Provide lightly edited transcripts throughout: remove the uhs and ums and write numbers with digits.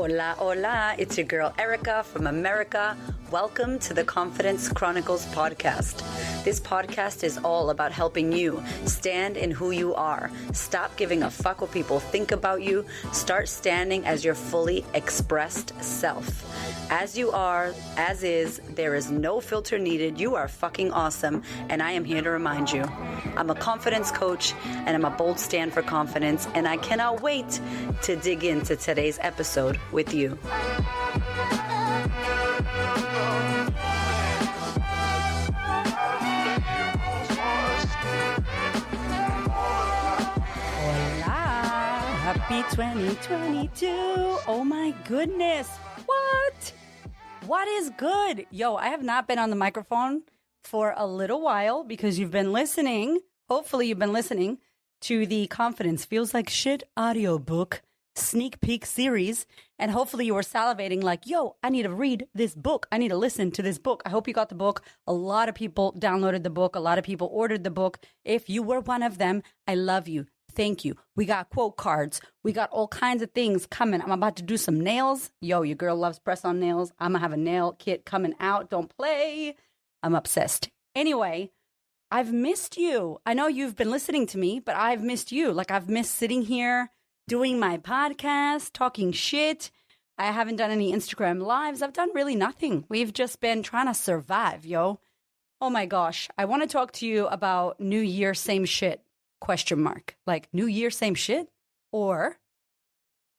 Hola, hola. It's your girl Erica from America. Welcome to the Confidence Chronicles podcast. This podcast is all about helping you stand in who you are. Stop giving a fuck what people think about you. Start standing as your fully expressed self. As you are, as is, there is no filter needed. You are fucking awesome, and I am here to remind you. I'm a confidence coach, and I'm a bold stand for confidence, and I cannot wait to dig into today's episode with you. Happy 2022. Oh my goodness. What? What is good? Yo, I have not been on the microphone for a little while because you've been listening. Hopefully you've been listening to the Confidence Feels Like Shit audiobook sneak peek series. And hopefully you were salivating like, yo, I need to read this book. I need to listen to this book. I hope you got the book. A lot of people downloaded the book. A lot of people ordered the book. If you were one of them, I love you. Thank you. We got quote cards. We got all kinds of things coming. I'm about to do some nails. Yo, your girl loves press-on nails. I'm going to have a nail kit coming out. Don't play. I'm obsessed. Anyway, I've missed you. I know you've been listening to me, but I've missed you. Like, I've missed sitting here doing my podcast, talking shit. I haven't done any Instagram lives. I've done really nothing. We've just been trying to survive, yo. Oh my gosh. I want to talk to you about New Year, same shit. Question mark. Like, new year, same shit? Or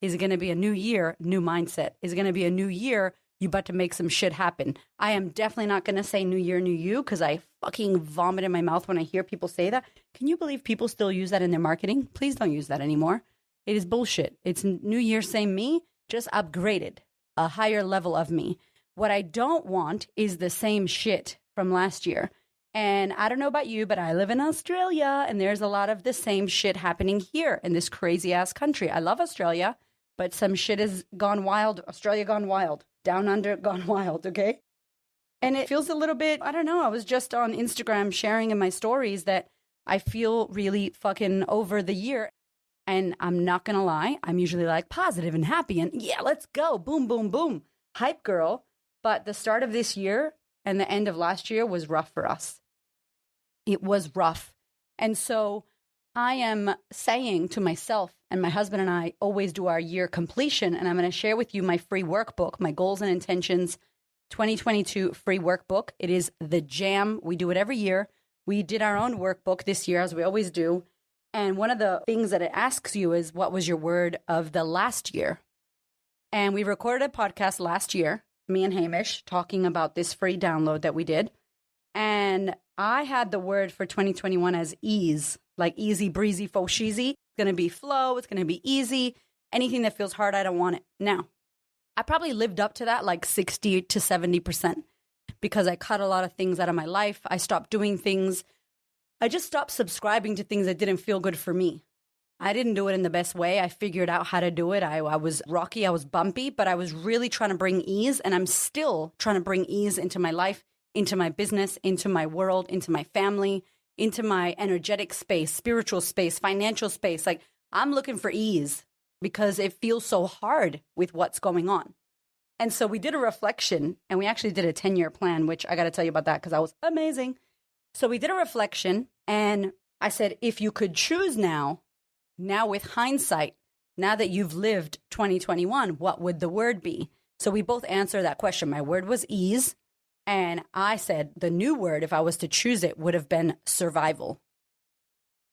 is it going to be a new year, new mindset? Is it going to be a new year, you about to make some shit happen? I am definitely not going to say new year, new you, because I fucking vomit in my mouth when I hear people say that. Can you believe people still use that in their marketing? Please don't use that anymore. It is bullshit. It's new year, same me, just upgraded, a higher level of me. What I don't want is the same shit from last year. And I don't know about you, but I live in Australia, and there's a lot of the same shit happening here in this crazy-ass country. I love Australia, but some shit has gone wild. Australia gone wild. Down under gone wild, okay? And it feels a little bit, I don't know, I was just on Instagram sharing in my stories that I feel really fucking over the year. And I'm not going to lie, I'm usually like positive and happy and yeah, let's go. Boom, boom, boom. Hype girl. But the start of this year and the end of last year was rough for us. It was rough. And so I am saying to myself, and my husband and I always do our year completion, and I'm going to share with you my free workbook, my Goals and Intentions 2022 free workbook. It is the jam. We do it every year. We did our own workbook this year, as we always do. And one of the things that it asks you is, what was your word of the last year? And we recorded a podcast last year, me and Hamish, talking about this free download that we did. And I had the word for 2021 as ease, like easy breezy, faux cheesy. It's going to be flow. It's going to be easy. Anything that feels hard, I don't want it. Now, I probably lived up to that like 60 to 70% because I cut a lot of things out of my life. I stopped doing things. I just stopped subscribing to things that didn't feel good for me. I didn't do it in the best way. I figured out how to do it. I was rocky. I was bumpy, but I was really trying to bring ease. And I'm still trying to bring ease into my life, into my business, into my world, into my family, into my energetic space, spiritual space, financial space. Like, I'm looking for ease because it feels so hard with what's going on. And so we did a reflection, and we actually did a 10-year plan, which I got to tell you about that because that was amazing. So we did a reflection, and I said, if you could choose now with hindsight, now that you've lived 2021, what would the word be? So we both answered that question. My word was ease. And I said the new word, if I was to choose it, would have been survival.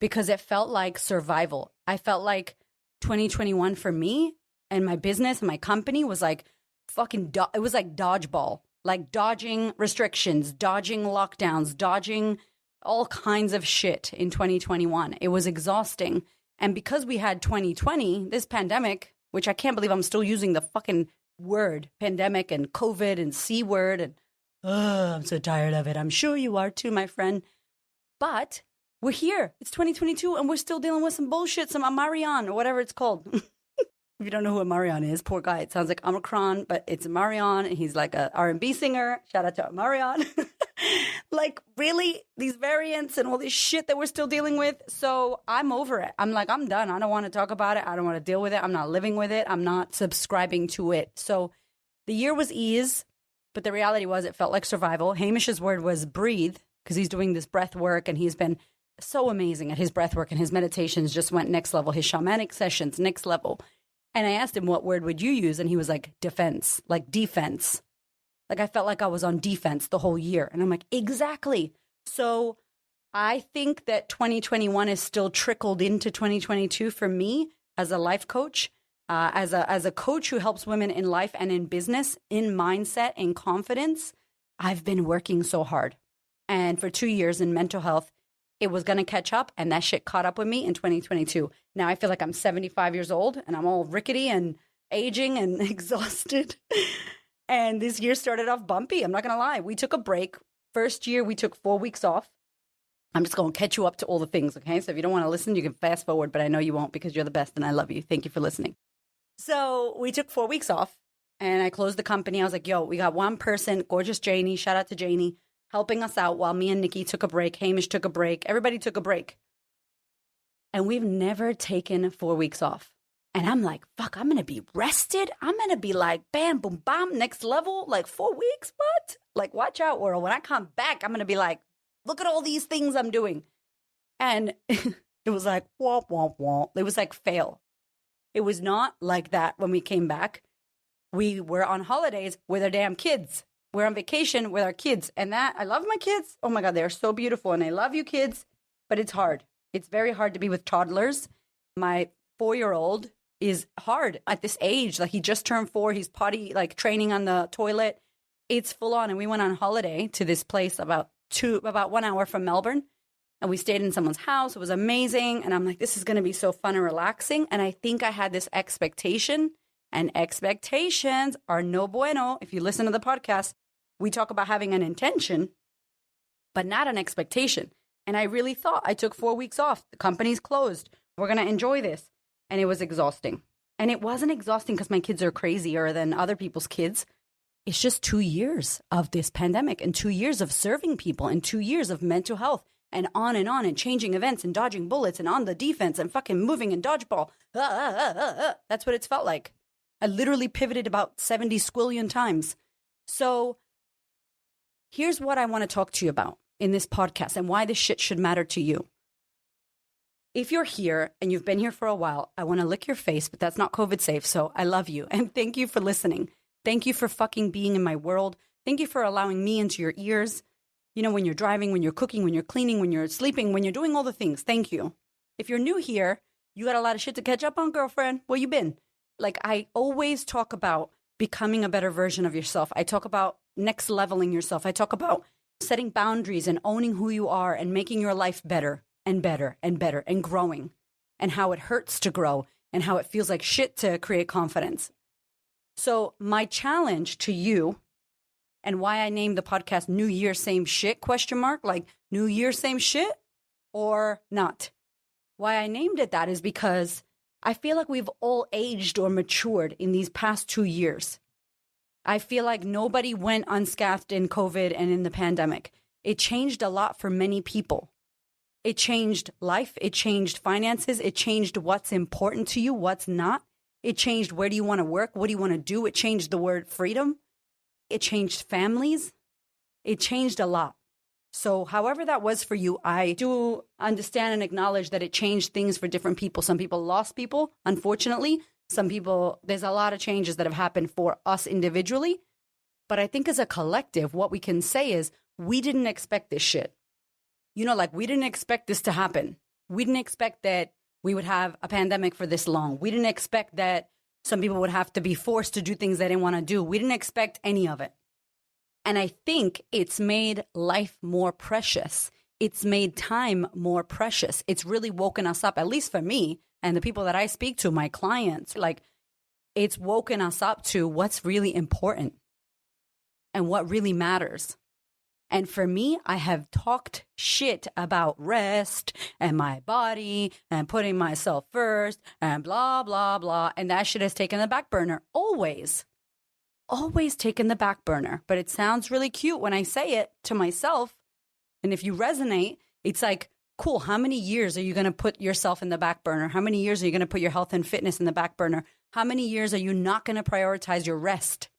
Because it felt like survival. I felt like 2021 for me and my business and my company was like it was like dodgeball. Like dodging restrictions, dodging lockdowns, dodging all kinds of shit in 2021. It was exhausting. And because we had 2020, this pandemic, which I can't believe I'm still using the fucking word pandemic and COVID and C word and I'm so tired of it. I'm sure you are too, my friend. But we're here. It's 2022 and we're still dealing with some bullshit, some Amarion or whatever it's called. If you don't know who Amarion is, poor guy. It sounds like Omicron, but it's Amarion. And he's like a R&B singer. Shout out to Amarion. Like, really? These variants and all this shit that we're still dealing with? So I'm over it. I'm like, I'm done. I don't want to talk about it. I don't want to deal with it. I'm not living with it. I'm not subscribing to it. So the year was ease, but the reality was it felt like survival. Hamish's word was breathe, because he's doing this breath work and he's been so amazing at his breath work, and his meditations just went next level. His shamanic sessions, next level. And I asked him, what word would you use? And he was like, defense, like defense. Like, I felt like I was on defense the whole year. And I'm like, exactly. So I think that 2021 is still trickled into 2022 for me as a life coach, as a coach who helps women in life and in business, in mindset, in confidence. I've been working so hard. And for 2 years in mental health, it was going to catch up, and that shit caught up with me in 2022. Now I feel like I'm 75 years old and I'm all rickety and aging and exhausted. And this year started off bumpy. I'm not going to lie. We took a break. First year, we took 4 weeks off. I'm just going to catch you up to all the things, okay? So if you don't want to listen, you can fast forward, but I know you won't because you're the best and I love you. Thank you for listening. So we took 4 weeks off and I closed the company. I was like, yo, we got one person, gorgeous Janie, shout out to Janie, helping us out while me and Nikki took a break. Hamish took a break. Everybody took a break. And we've never taken 4 weeks off. And I'm like, fuck, I'm going to be rested. I'm going to be like, bam, boom, bam, next level. Like 4 weeks? What? Like, watch out, world. When I come back, I'm going to be like, look at all these things I'm doing. And it was like, womp, womp, womp. It was like fail. It was not like that when we came back. We were on holidays with our damn kids. We're on vacation with our kids. And that, I love my kids. Oh my God, they're so beautiful. And I love you kids, but it's hard. It's very hard to be with toddlers. My 4-year-old is hard at this age. Like, he just turned 4. He's potty, like, training on the toilet. It's full on. And we went on holiday to this place about 1 hour from Melbourne. And we stayed in someone's house. It was amazing. And I'm like, this is going to be so fun and relaxing. And I think I had this expectation, and expectations are no bueno. If you listen to the podcast, we talk about having an intention, but not an expectation. And I really thought, I took 4 weeks off. The company's closed. We're going to enjoy this. And it was exhausting. And it wasn't exhausting because my kids are crazier than other people's kids. It's just 2 years of this pandemic and 2 years of serving people and 2 years of mental health and on and changing events and dodging bullets and on the defense and fucking moving and dodgeball. That's what it's felt like. I literally pivoted about 70 squillion times. So here's what I want to talk to you about in this podcast and why this shit should matter to you. If you're here and you've been here for a while, I want to lick your face, but that's not COVID safe. So I love you. And thank you for listening. Thank you for fucking being in my world. Thank you for allowing me into your ears. You know, when you're driving, when you're cooking, when you're cleaning, when you're sleeping, when you're doing all the things. Thank you. If you're new here, you got a lot of shit to catch up on, girlfriend. Where you been? Like, I always talk about becoming a better version of yourself. I talk about next leveling yourself. I talk about setting boundaries and owning who you are and making your life better and better and better and growing, and how it hurts to grow and how it feels like shit to create confidence. So my challenge to you, and why I named the podcast New Year Same Shit ? Like, New Year Same shit or not? Why I named it that is because I feel like we've all aged or matured in these past 2 years. I feel like nobody went unscathed in COVID and in the pandemic. It changed a lot for many people. It changed life. It changed finances. It changed what's important to you, what's not. It changed where do you want to work? What do you want to do? It changed the word freedom. It changed families. It changed a lot. So however that was for you, I do understand and acknowledge that it changed things for different people. Some people lost people, unfortunately. Some people, there's a lot of changes that have happened for us individually. But I think as a collective, what we can say is we didn't expect this shit. You know, like, we didn't expect this to happen. We didn't expect that we would have a pandemic for this long. We didn't expect that some people would have to be forced to do things they didn't want to do. We didn't expect any of it. And I think it's made life more precious. It's made time more precious. It's really woken us up, at least for me and the people that I speak to, my clients. Like, it's woken us up to what's really important and what really matters. And for me, I have talked shit about rest and my body and putting myself first and blah, blah, blah. And that shit has taken the back burner. Always taken the back burner. But it sounds really cute when I say it to myself. And if you resonate, it's like, cool, how many years are you going to put yourself in the back burner? How many years are you going to put your health and fitness in the back burner? How many years are you not going to prioritize your rest?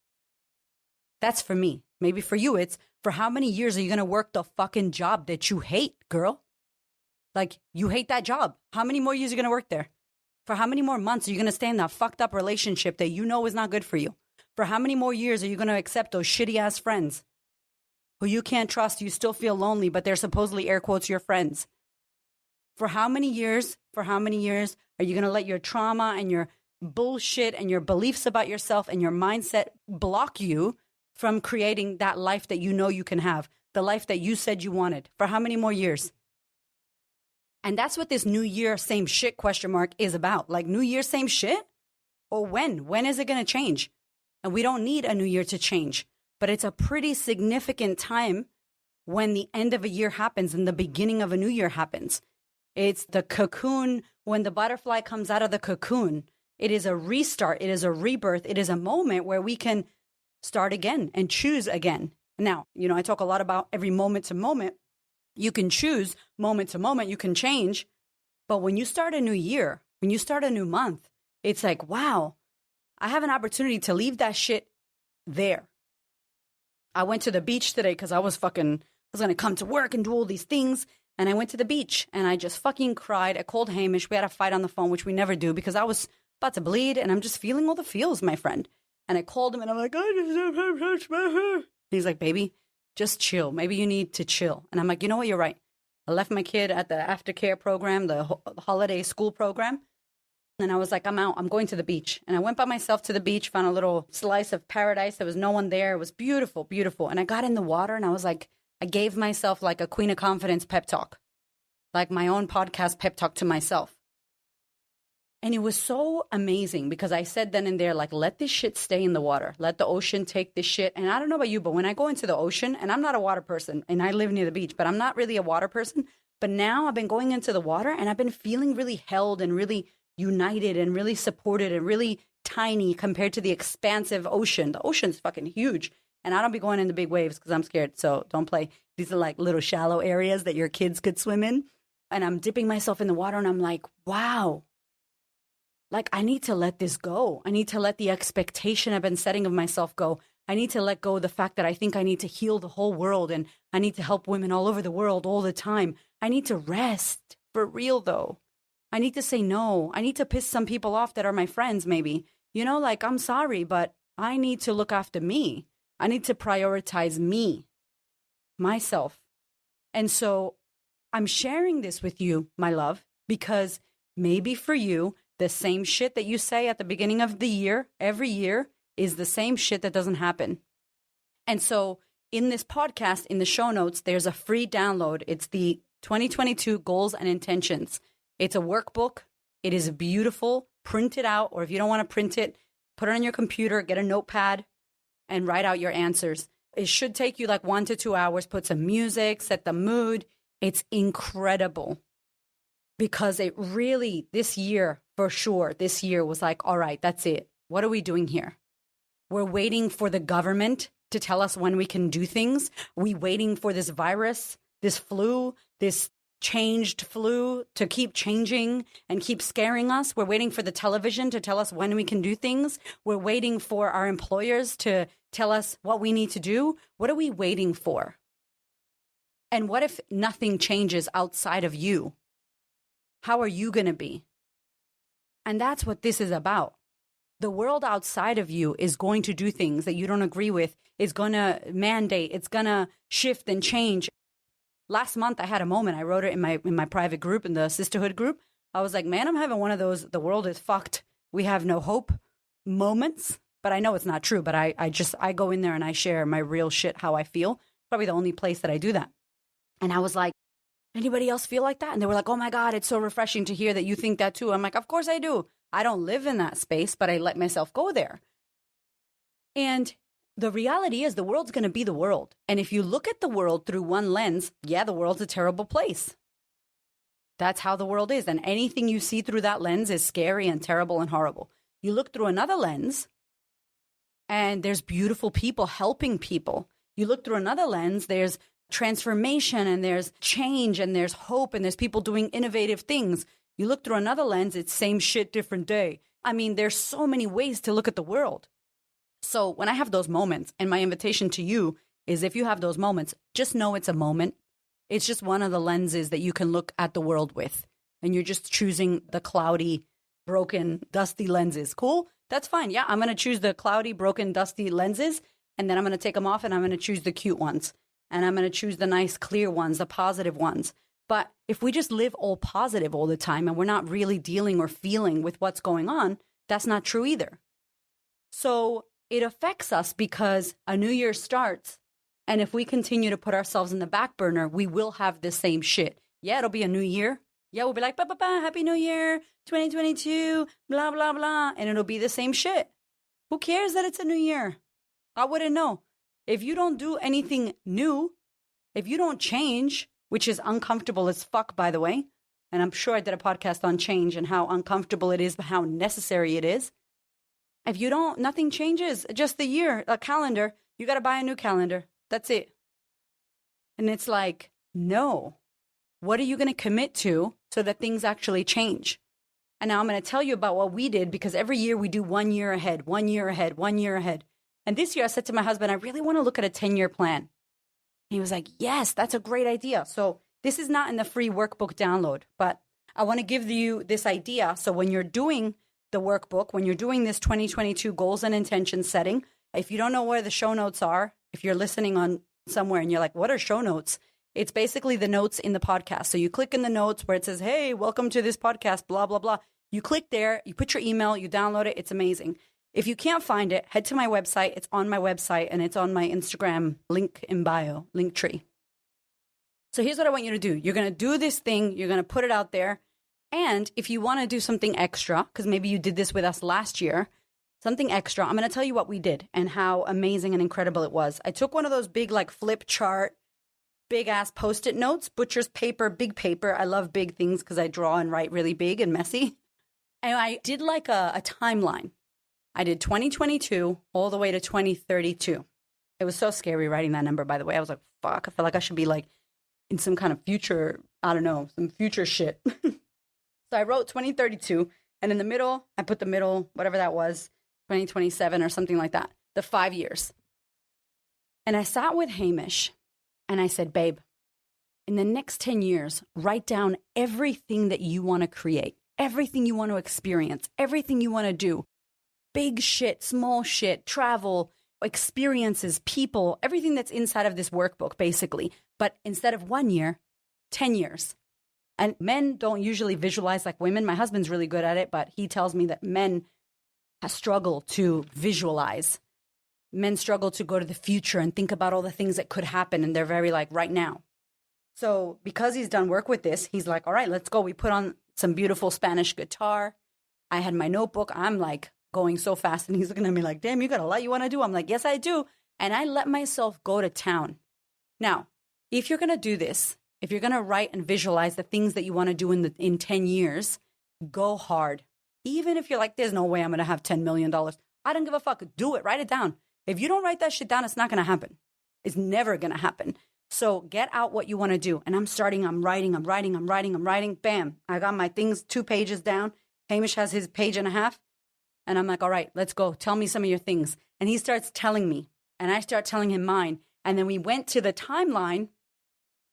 That's for me. Maybe for you, it's for how many years are you going to work the fucking job that you hate, girl? Like, you hate that job. How many more years are you going to work there? For how many more months are you going to stay in that fucked up relationship that you know is not good for you? For how many more years are you going to accept those shitty ass friends who you can't trust, you still feel lonely, but they're supposedly air quotes your friends? For how many years are you going to let your trauma and your bullshit and your beliefs about yourself and your mindset block you from creating that life that you know you can have, the life that you said you wanted? For how many more years? And that's what this new year, same shit question mark is about. Like, new year, same shit? Or when? When is it going to change? And we don't need a new year to change, but it's a pretty significant time when the end of a year happens and the beginning of a new year happens. It's the cocoon, when the butterfly comes out of the cocoon. It is a restart. It is a rebirth. It is a moment where we can start again and choose again. Now, I talk a lot about every moment to moment. You can choose moment to moment. You can change. But when you start a new year, when you start a new month, it's like, wow, I have an opportunity to leave that shit there. I went to the beach today because I was going to come to work and do all these things. And I went to the beach and I just fucking cried. I called Hamish. We had a fight on the phone, which we never do, because I was about to bleed and I'm just feeling all the feels, my friend. And I called him and I'm like, he's like, baby, just chill. Maybe you need to chill. And I'm like, you know what? You're right. I left my kid at the aftercare program, the holiday school program. And I was like, I'm out. I'm going to the beach. And I went by myself to the beach, found a little slice of paradise. There was no one there. It was beautiful, beautiful. And I got in the water and I was like, I gave myself like a Queen of Confidence pep talk, like my own podcast pep talk to myself. And it was so amazing because I said then and there, like, let this shit stay in the water. Let the ocean take this shit. And I don't know about you, but when I go into the ocean, and I'm not a water person, and I live near the beach, but I'm not really a water person. But now I've been going into the water and I've been feeling really held and really united and really supported and really tiny compared to the expansive ocean. The ocean's fucking huge. And I don't be going in the big waves because I'm scared. So don't play. These are like little shallow areas that your kids could swim in. And I'm dipping myself in the water and I'm like, wow. Like, I need to let this go. I need to let the expectation I've been setting of myself go. I need to let go of the fact that I think I need to heal the whole world and I need to help women all over the world all the time. I need to rest. For real, though. I need to say no. I need to piss some people off that are my friends, maybe. Like, I'm sorry, but I need to look after me. I need to prioritize me, myself. And so I'm sharing this with you, my love, because maybe for you, the same shit that you say at the beginning of the year, every year, is the same shit that doesn't happen. And so in this podcast, in the show notes, there's a free download. It's the 2022 Goals and Intentions. It's a workbook. It is beautiful. Print it out. Or if you don't want to print it, put it on your computer, get a notepad, and write out your answers. It should take you like 1 to 2 hours. Put some music, set the mood. It's incredible. Because it really, this year, for sure, this year was like, all right, that's it. What are we doing here? We're waiting for the government to tell us when we can do things. Are we waiting for this virus, this flu, this changed flu to keep changing and keep scaring us? We're waiting for the television to tell us when we can do things. We're waiting for our employers to tell us what we need to do. What are we waiting for? And what if nothing changes outside of you? How are you going to be? And that's what this is about. The world outside of you is going to do things that you don't agree with, is going to mandate, it's going to shift and change. Last month, I had a moment. I wrote it in my private group, in the sisterhood group. I was like, man, I'm having one of those, the world is fucked, we have no hope moments. But I know it's not true. But I go in there and I share my real shit, how I feel. Probably the only place that I do that. And I was like, anybody else feel like that? And they were like, oh my God, it's so refreshing to hear that you think that too. I'm like, of course I do. I don't live in that space, but I let myself go there. And the reality is the world's going to be the world. And if you look at the world through one lens, yeah, the world's a terrible place. That's how the world is. And anything you see through that lens is scary and terrible and horrible. You look through another lens and there's beautiful people helping people. You look through another lens, there's transformation and there's change and there's hope and there's people doing innovative things. You look through another lens, it's same shit, different day. I mean, there's so many ways to look at the world. So when I have those moments, and my invitation to you is if you have those moments, just know it's a moment. It's just one of the lenses that you can look at the world with. And you're just choosing the cloudy, broken, dusty lenses. Cool? That's fine. Yeah, I'm going to choose the cloudy, broken, dusty lenses. And then I'm going to take them off and I'm going to choose the cute ones. And I'm going to choose the nice, clear ones, the positive ones. But if we just live all positive all the time and we're not really dealing or feeling with what's going on, that's not true either. So it affects us because a new year starts. And if we continue to put ourselves in the back burner, we will have the same shit. Yeah, it'll be a new year. Yeah, we'll be like, Happy New Year, 2022, blah, blah, blah. And it'll be the same shit. Who cares that it's a new year? I wouldn't know. If you don't do anything new, if you don't change, which is uncomfortable as fuck, by the way, and I'm sure I did a podcast on change and how uncomfortable it is, but how necessary it is. If you don't, nothing changes. Just the year, a calendar, you got to buy a new calendar. That's it. And it's like, no. What are you going to commit to so that things actually change? And now I'm going to tell you about what we did because every year we do 1 year ahead, 1 year ahead, 1 year ahead. And this year I said to my husband, I really want to look at a 10-year plan. And he was like, yes, that's a great idea. So this is not in the free workbook download, but I want to give you this idea. So when you're doing the workbook, when you're doing this 2022 goals and intentions setting, if you don't know where the show notes are, if you're listening on somewhere and you're like, what are show notes? It's basically the notes in the podcast. So you click in the notes where it says, hey, welcome to this podcast, blah, blah, blah. You click there, you put your email, you download it. It's amazing. If you can't find it, head to my website. It's on my website and it's on my Instagram link in bio, link tree. So here's what I want you to do. You're going to do this thing. You're going to put it out there. And if you want to do something extra, because maybe you did this with us last year, something extra, I'm going to tell you what we did and how amazing and incredible it was. I took one of those big like flip chart, big ass Post-it notes, butcher's paper, big paper. I love big things because I draw and write really big and messy. And I did like a timeline. I did 2022 all the way to 2032. It was so scary writing that number, by the way. I was like, fuck, I feel like I should be like in some kind of future, I don't know, some future shit. So I wrote 2032 and in the middle, I put the middle, whatever that was, 2027 or something like that, the 5 years. And I sat with Hamish and I said, babe, in the next 10 years, write down everything that you want to create, everything you want to experience, everything you want to do. Big shit, small shit, travel, experiences, people, everything that's inside of this workbook, basically. But instead of 1 year, 10 years. And men don't usually visualize like women. My husband's really good at it, but he tells me that men struggle to visualize. Men struggle to go to the future and think about all the things that could happen. And they're very like right now. So because he's done work with this, he's like, all right, let's go. We put on some beautiful Spanish guitar. I had my notebook. I'm like going so fast. And he's looking at me like, damn, you got a lot you want to do. I'm like, yes, I do. And I let myself go to town. Now, if you're going to do this, if you're going to write and visualize the things that you want to do in 10 years, go hard. Even if you're like, there's no way I'm going to have $10 million. I don't give a fuck. Do it. Write it down. If you don't write that shit down, it's not going to happen. It's never going to happen. So get out what you want to do. And I'm writing. Bam. I got my things 2 pages down. Hamish has his page and a half. And I'm like, all right, let's go. Tell me some of your things. And he starts telling me. And I start telling him mine. And then we went to the timeline.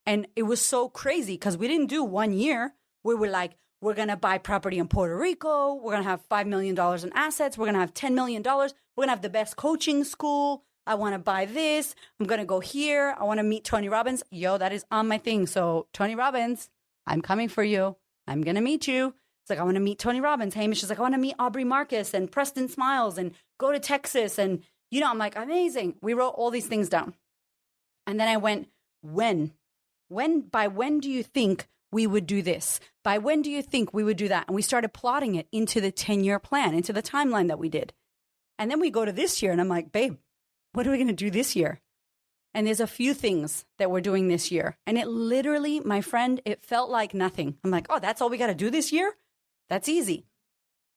And it was so crazy because we didn't do 1 year. We were like, we're going to buy property in Puerto Rico. We're going to have $5 million in assets. We're going to have $10 million. We're going to have the best coaching school. I want to buy this. I'm going to go here. I want to meet Tony Robbins. Yo, that is on my thing. So Tony Robbins, I'm coming for you. I'm going to meet you. It's like, I want to meet Tony Robbins. Hamish is like, I want to meet Aubrey Marcus and Preston Smiles and go to Texas. And, you know, I'm like, amazing. We wrote all these things down. And then I went, by when do you think we would do this? By when do you think we would do that? And we started plotting it into the 10-year plan, into the timeline that we did. And then we go to this year and I'm like, babe, what are we going to do this year? And there's a few things that we're doing this year. And it literally, my friend, it felt like nothing. I'm like, oh, that's all we got to do this year? That's easy.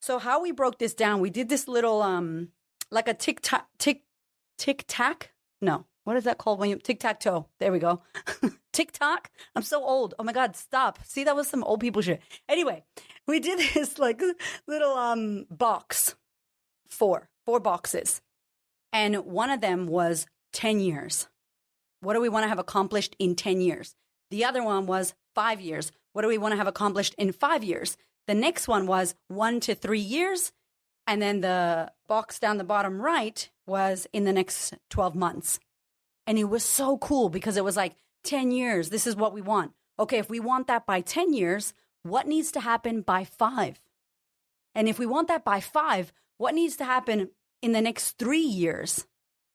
So how we broke this down, we did this little, like a tic-tac? No, What is that called when you tic-tac-toe? There we go. TikTok? I'm so old. Oh my God, stop. See, that was some old people shit. Anyway, we did this like little box, four boxes. And one of them was 10 years. What do we want to have accomplished in 10 years? The other one was 5 years. What do we want to have accomplished in 5 years? The next one was 1 to 3 years. And then the box down the bottom right was in the next 12 months. And it was so cool because it was like 10 years. This is what we want. Okay, if we want that by 10 years, what needs to happen by 5? And if we want that by 5, what needs to happen in the next 3 years?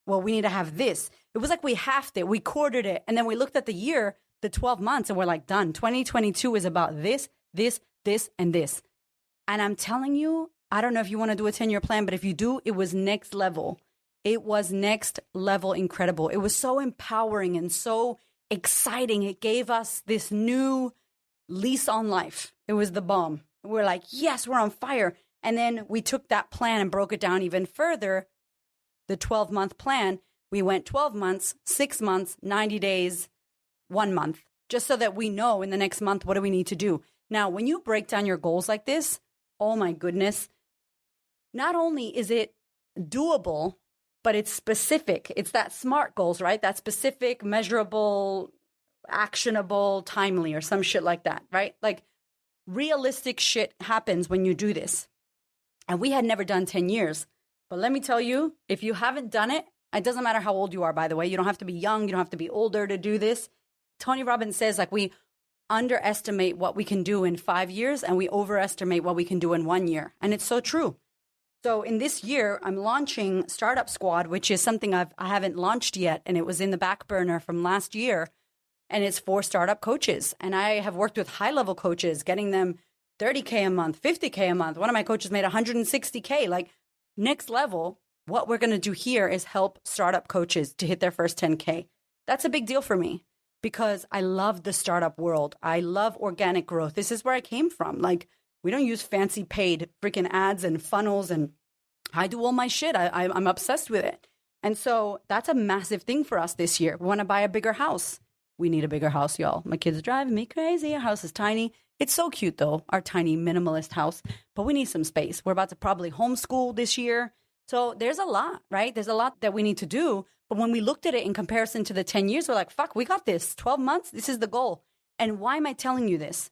Well, we need to have this. It was like we halved it, we quartered it, and then we looked at the year, the 12 months, and we're like, done. 2022 is about this, this, this, and this. And I'm telling you, I don't know if you want to do a 10-year plan, but if you do, it was next level. It was next level incredible. It was so empowering and so exciting. It gave us this new lease on life. It was the bomb. We're like, yes, we're on fire. And then we took that plan and broke it down even further. The 12-month plan, we went 12 months, 6 months, 90 days, 1 month, just so that we know in the next month, what do we need to do? Now, when you break down your goals like this, oh my goodness, not only is it doable, but it's specific. It's that SMART goals, right? That specific, measurable, actionable, timely, or some shit like that, right? Like realistic shit happens when you do this. And we had never done 10 years. But let me tell you, if you haven't done it, it doesn't matter how old you are, by the way. You don't have to be young. You don't have to be older to do this. Tony Robbins says, like, we underestimate what we can do in 5 years and we overestimate what we can do in 1 year. And it's so true. So in this year, I'm launching Startup Squad, which is something I haven't launched yet. And it was in the back burner from last year. And it's for startup coaches. And I have worked with high-level coaches, getting them $30K a month, $50K a month. One of my coaches made $160K. Like, next level, what we're going to do here is help startup coaches to hit their first 10K. That's a big deal for me because I love the startup world. I love organic growth. This is where I came from. Like, we don't use fancy paid freaking ads and funnels, and I do all my shit. I'm obsessed with it. And so that's a massive thing for us this year. We want to buy a bigger house. We need a bigger house, y'all. My kids are driving me crazy. Our house is tiny. It's so cute, though, our tiny minimalist house, but we need some space. We're about to probably homeschool this year. So there's a lot, right? There's a lot that we need to do. But when we looked at it in comparison to the 10 years, we're like, fuck, we got this. 12 months, this is the goal. And why am I telling you this?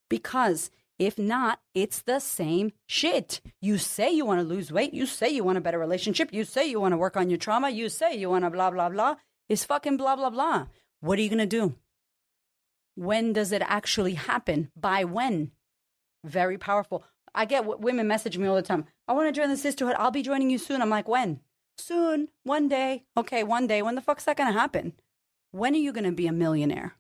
Because if not, it's the same shit. You say you want to lose weight. You say you want a better relationship. You say you want to work on your trauma. You say you want to blah, blah, blah. It's fucking blah, blah, blah. What are you going to do? When does it actually happen? By when? Very powerful. I get women message me all the time. I want to join the sisterhood. I'll be joining you soon. I'm like, when? Soon. One day. Okay, one day. When the fuck's that going to happen? When are you going to be a millionaire?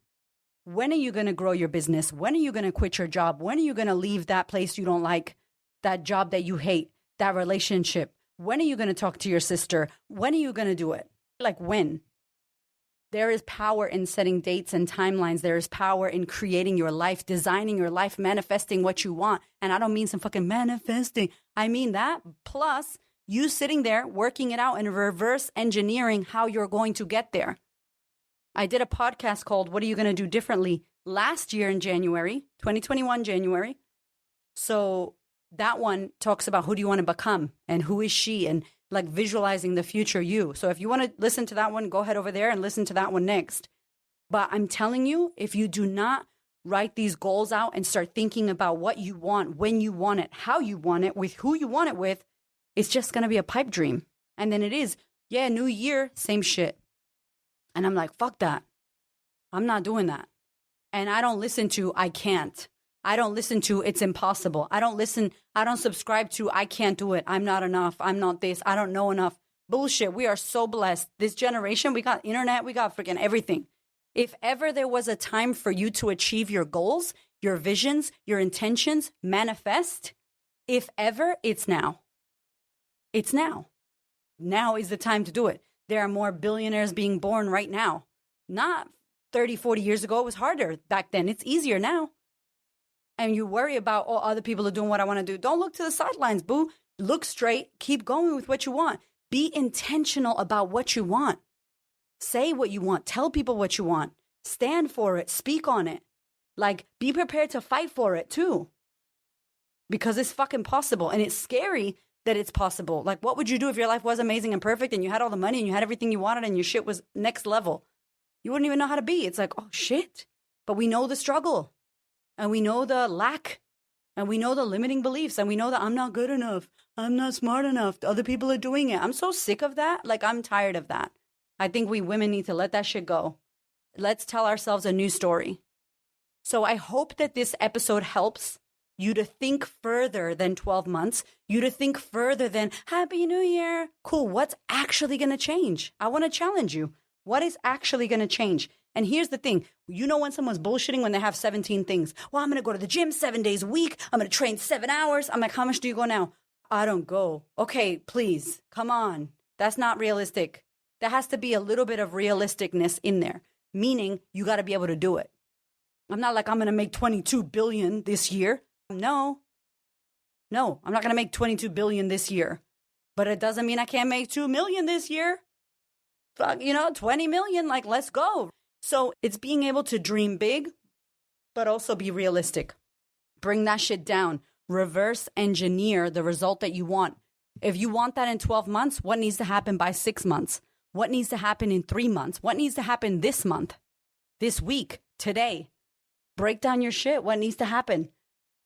When are you going to grow your business? When are you going to quit your job? When are you going to leave that place you don't like, that job that you hate, that relationship? When are you going to talk to your sister? When are you going to do it? Like, when? There is power in setting dates and timelines. There is power in creating your life, designing your life, manifesting what you want. And I don't mean some fucking manifesting. I mean that plus you sitting there working it out and reverse engineering how you're going to get there. I did a podcast called What Are You Going to Do Differently last year in January, 2021 January. So that one talks about who do you want to become and who is she and like visualizing the future you. So if you want to listen to that one, go ahead over there and listen to that one next. But I'm telling you, if you do not write these goals out and start thinking about what you want, when you want it, how you want it, with who you want it with, it's just going to be a pipe dream. And then it is, yeah, new year, same shit. And I'm like, fuck that. I'm not doing that. And I don't listen to, I can't. I don't listen to, it's impossible. I don't subscribe to, I can't do it. I'm not enough. I'm not this. I don't know enough. Bullshit. We are so blessed. This generation, we got internet, we got freaking everything. If ever there was a time for you to achieve your goals, your visions, your intentions, manifest, if ever, it's now. It's now. Now is the time to do it. There are more billionaires being born right now. Not 30, 40 years ago. It was harder back then. It's easier now. And you worry about, oh, other people are doing what I want to do. Don't look to the sidelines, boo. Look straight. Keep going with what you want. Be intentional about what you want. Say what you want. Tell people what you want. Stand for it. Speak on it. Like, be prepared to fight for it too. Because it's fucking possible. And it's scary that it's possible. Like, what would you do if your life was amazing and perfect and you had all the money and you had everything you wanted and your shit was next level? You wouldn't even know how to be. It's like, oh shit. But we know the struggle. And we know the lack. And we know the limiting beliefs. And we know that I'm not good enough. I'm not smart enough. Other people are doing it. I'm so sick of that. Like, I'm tired of that. I think we women need to let that shit go. Let's tell ourselves a new story. So I hope that this episode helps you to think further than 12 months, you to think further than Happy New Year. Cool. What's actually going to change? I want to challenge you. What is actually going to change? And here's the thing. You know when someone's bullshitting when they have 17 things. Well, I'm going to go to the gym 7 days a week. I'm going to train 7 hours. I'm like, how much do you go now? I don't go. Okay, please. Come on. That's not realistic. There has to be a little bit of realisticness in there, meaning you got to be able to do it. I'm not like I'm going to make 22 billion this year. No, I'm not going to make 22 billion this year, but it doesn't mean I can't make 2 million this year. Fuck, 20 million, like, let's go. So it's being able to dream big, but also be realistic. Bring that shit down. Reverse engineer the result that you want. If you want that in 12 months, what needs to happen by 6 months? What needs to happen in 3 months? What needs to happen this month, this week, today? Break down your shit. What needs to happen?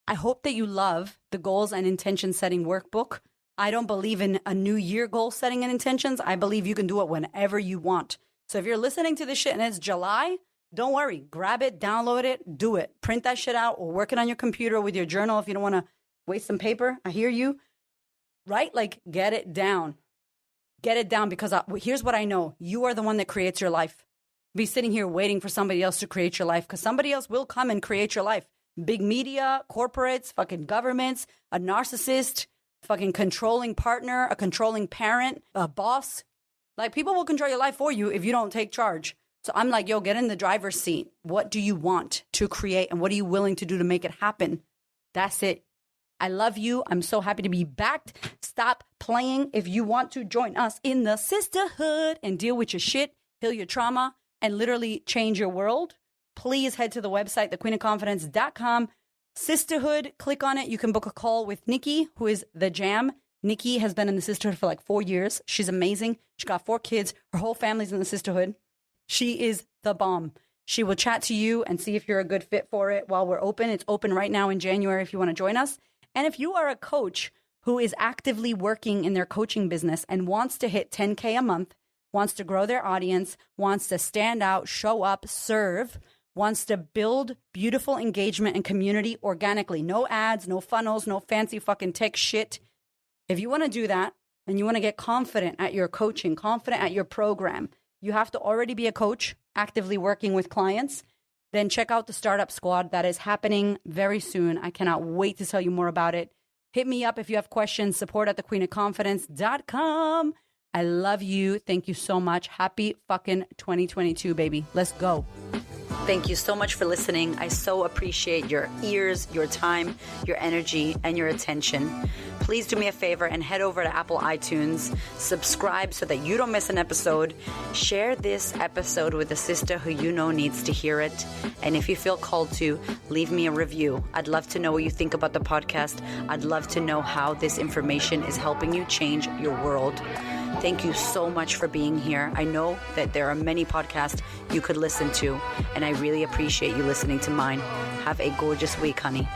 I hope that you love the goals and intention setting workbook. I don't believe in a new year goal setting and intentions. I believe you can do it whenever you want. So if you're listening to this shit and it's July, don't worry. Grab it, download it, do it. Print that shit out or work it on your computer with your journal if you don't want to waste some paper. I hear you. Right? Like, get it down. Get it down because here's what I know. You are the one that creates your life. Be sitting here waiting for somebody else to create your life because somebody else will come and create your life. Big media, corporates, fucking governments, a narcissist, fucking controlling partner, a controlling parent, a boss. Like, people will control your life for you if you don't take charge. So I'm like, yo, get in the driver's seat. What do you want to create and what are you willing to do to make it happen? That's it. I love you. I'm so happy to be back. Stop playing. If you want to join us in the sisterhood and deal with your shit, heal your trauma, and literally change your world, please head to the website, thequeenofconfidence.com. Sisterhood, click on it. You can book a call with Nikki, who is the jam. Nikki has been in the sisterhood for like 4 years. She's amazing. She got 4 kids. Her whole family's in the sisterhood. She is the bomb. She will chat to you and see if you're a good fit for it while we're open. It's open right now in January if you want to join us. And if you are a coach who is actively working in their coaching business and wants to hit 10K a month, wants to grow their audience, wants to stand out, show up, serve, wants to build beautiful engagement and community organically. No ads, no funnels, no fancy fucking tech shit. If you want to do that and you want to get confident at your coaching, confident at your program, you have to already be a coach actively working with clients. Then check out the Startup Squad. That is happening very soon. I cannot wait to tell you more about it. Hit me up if you have questions. Support at thequeenofconfidence.com. I love you. Thank you so much. Happy fucking 2022, baby. Let's go. Thank you so much for listening. I so appreciate your ears, your time, your energy, and your attention. Please do me a favor and head over to Apple iTunes. Subscribe so that you don't miss an episode. Share this episode with a sister who you know needs to hear it. And if you feel called to, leave me a review. I'd love to know what you think about the podcast. I'd love to know how this information is helping you change your world. Thank you so much for being here. I know that there are many podcasts you could listen to, and I really appreciate you listening to mine. Have a gorgeous week, honey.